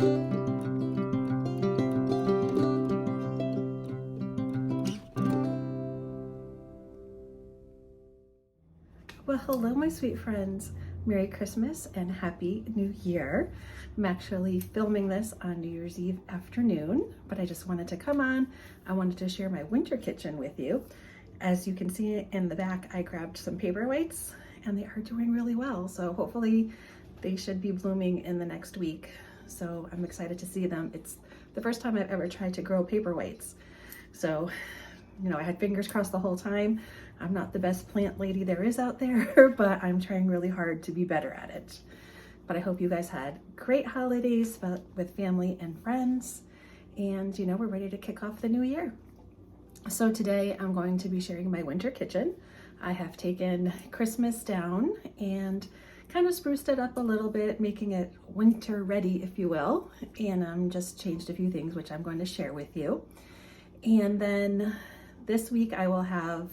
Well, hello, my sweet friends. Merry Christmas and Happy New Year. I'm actually filming this on New Year's Eve afternoon, but I just wanted to come on. I wanted to share my winter kitchen with you. As you can see in the back, I grabbed some paperweights and they are doing really well. So hopefully they should be blooming in the next week. So I'm excited to see them. It's the first time I've ever tried to grow paperweights. So, you know, I had fingers crossed the whole time. I'm not the best plant lady there is out there, but I'm trying really hard to be better at it. But I hope you guys had great holidays with family and friends. And, you know, we're ready to kick off the new year. So today I'm going to be sharing my winter kitchen. I have taken Christmas down and kind of spruced it up a little bit, making it winter ready, if you will. And just changed a few things, which I'm going to share with you. And then this week I will have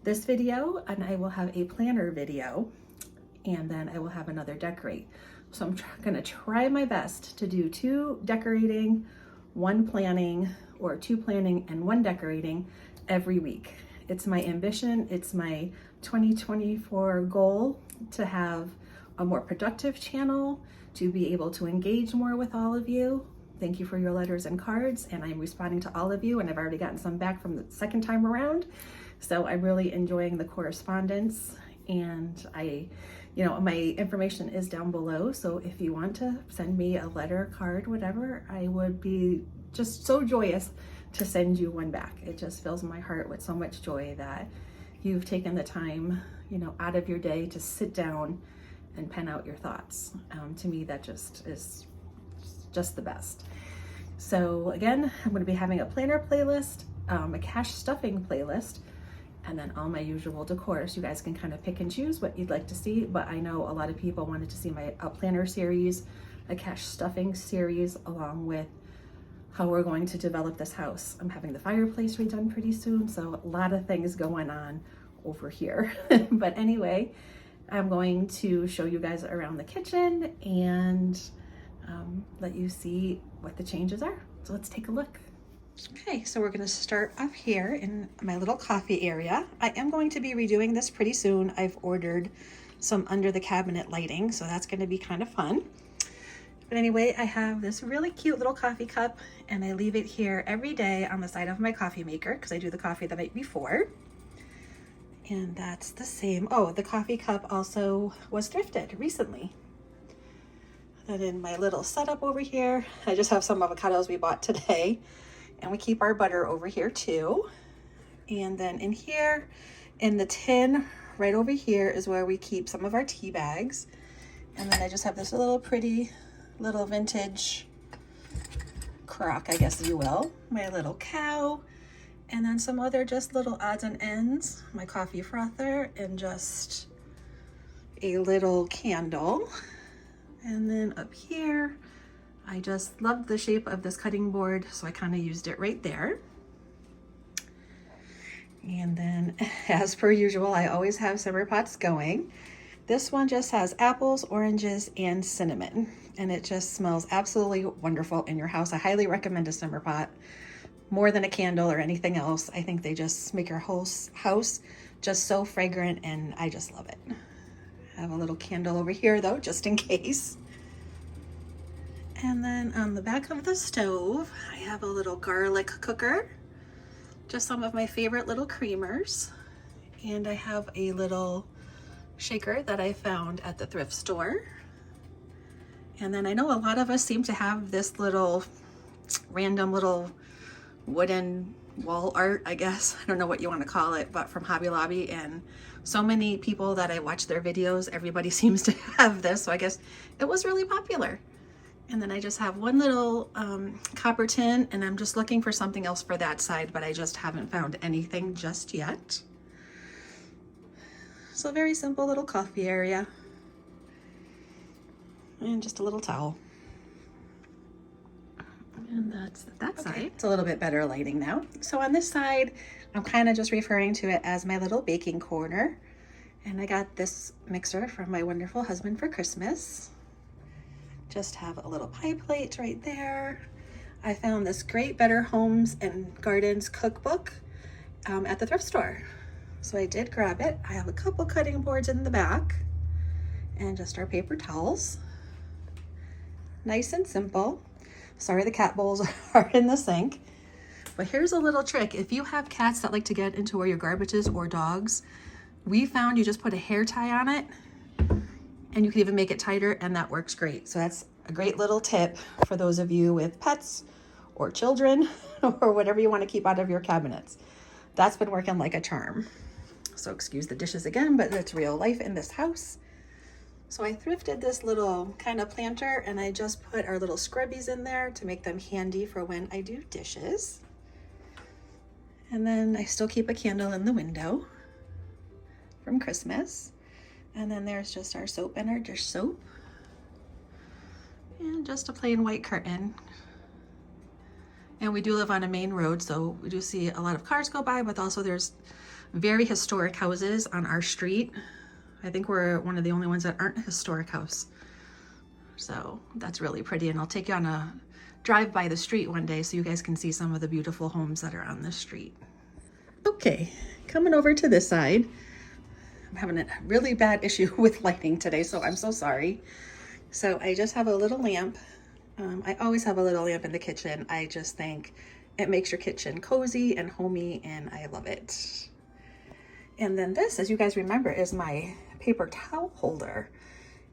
this video and I will have a planner video, and then I will have another decorate. So I'm gonna try my best to do 2 decorating, 1 planning, or 2 planning and 1 decorating every week. It's my ambition, it's my 2024 goal to have a more productive channel, to be able to engage more with all of you. Thank you for your letters and cards, and I'm responding to all of you, and I've already gotten some back from the second time around. So I'm really enjoying the correspondence, and you know, my information is down below. So if you want to send me a letter, card, whatever, I would be just so joyous to send you one back. It just fills my heart with so much joy that you've taken the time, you know, out of your day to sit down and pen out your thoughts. To me, that just is just the best. So again, I'm going to be having a planner playlist, a cash stuffing playlist, and then all my usual decor. So you guys can kind of pick and choose what you'd like to see, but I know a lot of people wanted to see my planner series, a cash stuffing series, along with how we're going to develop this house. I'm having the fireplace redone pretty soon, so a lot of things going on over here. But anyway, I'm going to show you guys around the kitchen and let you see what the changes are. So let's take a look. Okay, so we're going to start up here in my little coffee area. I am going to be redoing this pretty soon. I've ordered some under the cabinet lighting, so that's going to be kind of fun. But anyway, I have this really cute little coffee cup, and I leave it here every day on the side of my coffee maker because I do the coffee the night before. And that's the same. Oh, the coffee cup also was thrifted recently. And in my little setup over here, I just have some avocados we bought today. And we keep our butter over here too. And then in here, in the tin, right over here is where we keep some of our tea bags. And then I just have this little pretty little vintage crock, I guess you will. My little cow. And then some other just little odds and ends. My coffee frother and just a little candle. And then up here, I just loved the shape of this cutting board, so I kind of used it right there. And then, as per usual, I always have simmer pots going. This one just has apples, oranges, and cinnamon, and it just smells absolutely wonderful in your house. I highly recommend a simmer pot, more than a candle or anything else. I think they just make your whole house just so fragrant, and I just love it. I have a little candle over here, though, just in case. And then on the back of the stove, I have a little garlic cooker, just some of my favorite little creamers. And I have a little shaker that I found at the thrift store. And then I know a lot of us seem to have this little random little wooden wall art, I guess. I don't know what you want to call it, but from Hobby Lobby. And so many people that I watch their videos, everybody seems to have this. So I guess it was really popular. And then I just have one little copper tin, and I'm just looking for something else for that side, but I just haven't found anything just yet. So very simple little coffee area. And just a little towel. And that's that side. It's a little bit better lighting now. So on this side, I'm kind of just referring to it as my little baking corner. And I got this mixer from my wonderful husband for Christmas. Just have a little pie plate right there. I found this great Better Homes and Gardens cookbook at the thrift store. So I did grab it. I have a couple cutting boards in the back and just our paper towels. Nice and simple. Sorry the cat bowls are in the sink. But here's a little trick. If you have cats that like to get into where your garbage is, or dogs, we found you just put a hair tie on it and you can even make it tighter, and that works great. So that's a great little tip for those of you with pets or children or whatever you want to keep out of your cabinets. That's been working like a charm. So excuse the dishes again, but it's real life in this house. So I thrifted this little kind of planter, and I just put our little scrubbies in there to make them handy for when I do dishes. And then I still keep a candle in the window from Christmas. And then there's just our soap and our dish soap. And just a plain white curtain. And we do live on a main road, so we do see a lot of cars go by, but also there's very historic houses on our street. I think we're one of the only ones that aren't a historic house. So that's really pretty, and I'll take you on a drive by the street one day so you guys can see some of the beautiful homes that are on this street. Okay, coming over to this side. I'm having a really bad issue with lighting today, so I'm so sorry. So I just have a little lamp. I always have a little lamp in the kitchen. I just think it makes your kitchen cozy and homey, and I love it. And then this, as you guys remember, is my paper towel holder.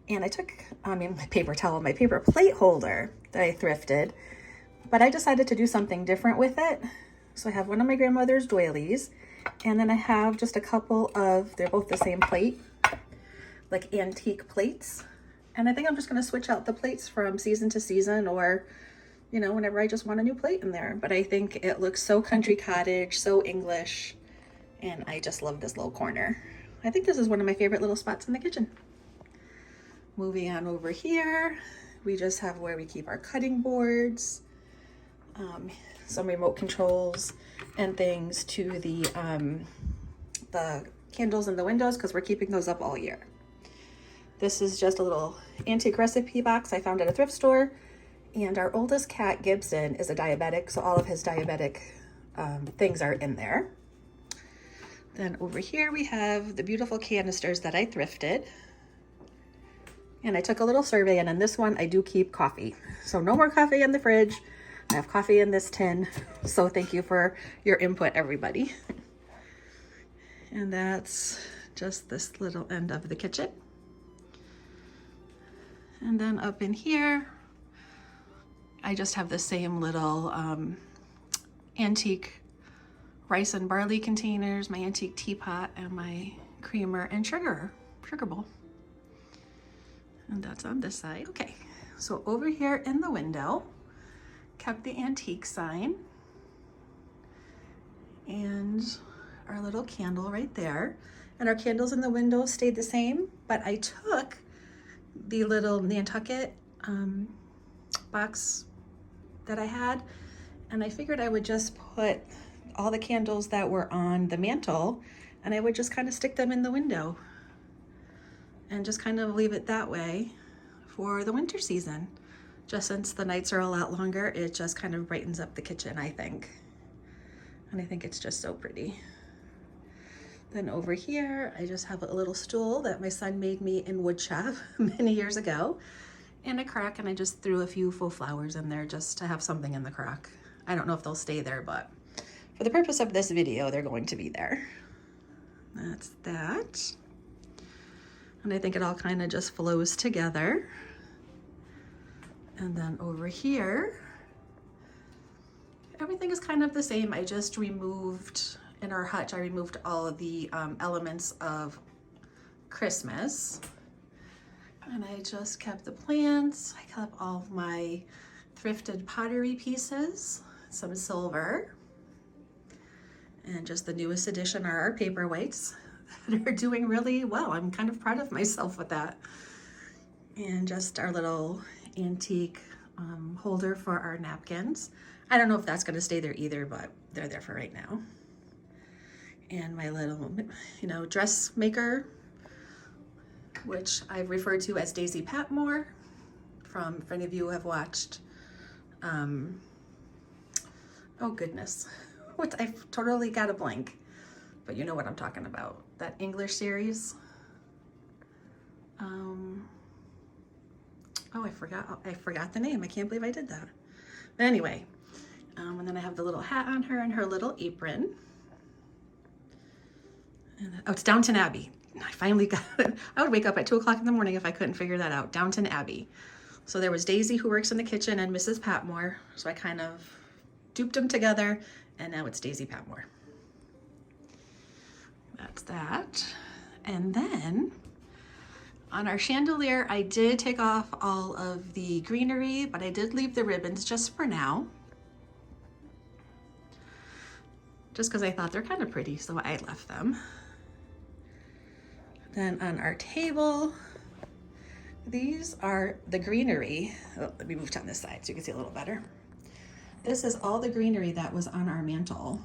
And I took, my paper plate holder that I thrifted, but I decided to do something different with it. So I have one of my grandmother's doilies, and then I have just a couple of, they're both the same plate, like antique plates. And I think I'm just gonna switch out the plates from season to season, or, you know, whenever I just want a new plate in there. But I think it looks so country cottage, so English, and I just love this little corner. I think this is one of my favorite little spots in the kitchen. Moving on over here, we just have where we keep our cutting boards, some remote controls and things to the candles in the windows, because we're keeping those up all year. This is just a little antique recipe box I found at a thrift store, and our oldest cat, Gibson, is a diabetic, so all of his diabetic things are in there. Then over here we have the beautiful canisters that I thrifted. And I took a little survey, and in this one I do keep coffee. So no more coffee in the fridge. I have coffee in this tin. So thank you for your input, everybody. And that's just this little end of the kitchen. And then up in here, I just have the same little antique rice and barley containers, my antique teapot, and my creamer and sugar bowl. And that's on this side. Okay, so over here in the window, kept the antique sign and our little candle right there. And our candles in the window stayed the same, but I took the little Nantucket box that I had, and I figured I would just put all the candles that were on the mantle, and I would just kind of stick them in the window and just kind of leave it that way for the winter season. Just since the nights are a lot longer, it just kind of brightens up the kitchen, I think. And I think it's just so pretty. Then over here, I just have a little stool that my son made me in woodshop many years ago, and a crack, and I just threw a few faux flowers in there just to have something in the crack. I don't know if they'll stay there, but for the purpose of this video, they're going to be there. That's that. And I think it all kind of just flows together. And then over here, everything is kind of the same. I just removed, in our hutch, I removed all of the elements of Christmas. And I just kept the plants. I kept all of my thrifted pottery pieces, some silver, and just the newest addition are our paperweights that are doing really well. I'm kind of proud of myself with that. And just our little antique holder for our napkins. I don't know if that's going to stay there either, but they're there for right now. And my little, dressmaker, which I've referred to as Daisy Patmore from, if any of you have watched, oh goodness, what, I've totally got a blank, but you know what I'm talking about, that English series. Oh, I forgot the name. I can't believe I did that. But anyway, and then I have the little hat on her and her little apron. And then, oh, it's Downton Abbey. I finally got it. I would wake up at 2 o'clock in the morning if I couldn't figure that out. Downton Abbey. So there was Daisy, who works in the kitchen, and Mrs. Patmore. So I kind of duped them together, and now it's Daisy Patmore. That's that. And then on our chandelier, I did take off all of the greenery, but I did leave the ribbons just for now. Just because I thought they're kind of pretty, so I left them. Then on our table, these are the greenery. Oh, let me move to on this side so you can see a little better. This is all the greenery that was on our mantle.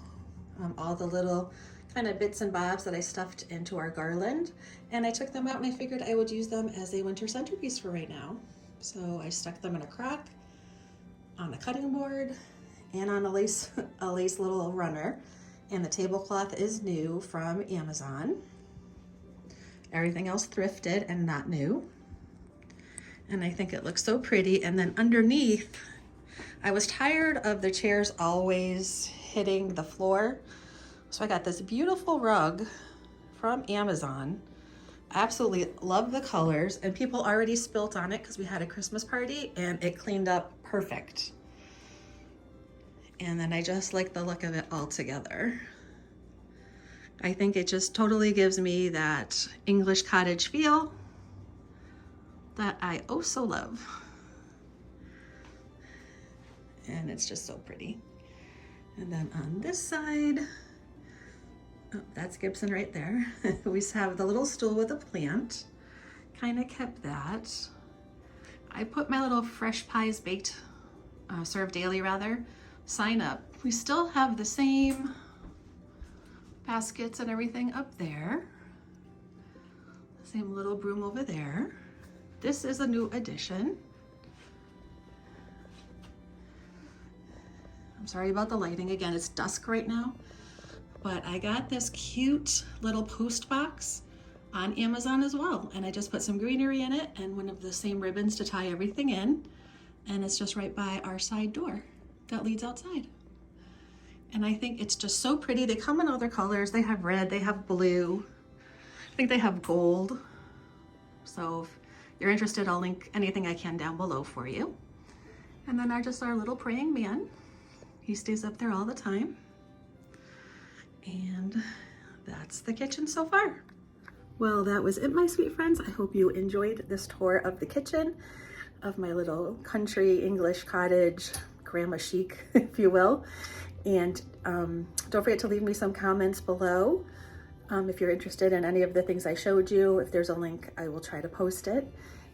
All the little kind of bits and bobs that I stuffed into our garland. And I took them out and I figured I would use them as a winter centerpiece for right now. So I stuck them in a crock, on a cutting board, and on a lace little runner. And the tablecloth is new from Amazon. Everything else thrifted and not new. And I think it looks so pretty. And then underneath, I was tired of the chairs always hitting the floor. So I got this beautiful rug from Amazon. I absolutely love the colors, and people already spilt on it because we had a Christmas party and it cleaned up perfect. And then I just like the look of it all together. I think it just totally gives me that English cottage feel that I oh so love. And it's just so pretty. And then on this side, oh, that's Gibson right there. We have the little stool with a plant. Kind of kept that. I put my little fresh pies baked, served daily rather, sign up. We still have the same baskets and everything up there. Same little broom over there. This is a new addition. I'm sorry about the lighting. Again, it's dusk right now, but I got this cute little post box on Amazon as well. And I just put some greenery in it and one of the same ribbons to tie everything in. And it's just right by our side door that leads outside. And I think it's just so pretty. They come in all their colors. They have red, they have blue. I think they have gold. So if you're interested, I'll link anything I can down below for you. And then our little praying man. He stays up there all the time. And that's the kitchen so far. Well, that was it, my sweet friends. I hope you enjoyed this tour of the kitchen of my little country English cottage, grandma chic, if you will. And don't forget to leave me some comments below if you're interested in any of the things I showed you. If there's a link, I will try to post it.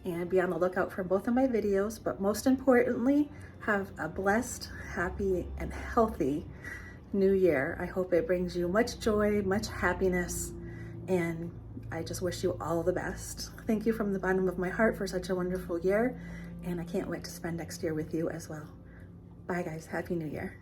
And be on the lookout for both of my videos. But most importantly, have a blessed, happy, and healthy new year. I hope it brings you much joy, much happiness, and I just wish you all the best. Thank you from the bottom of my heart for such a wonderful year, and I can't wait to spend next year with you as well. Bye guys, Happy New Year.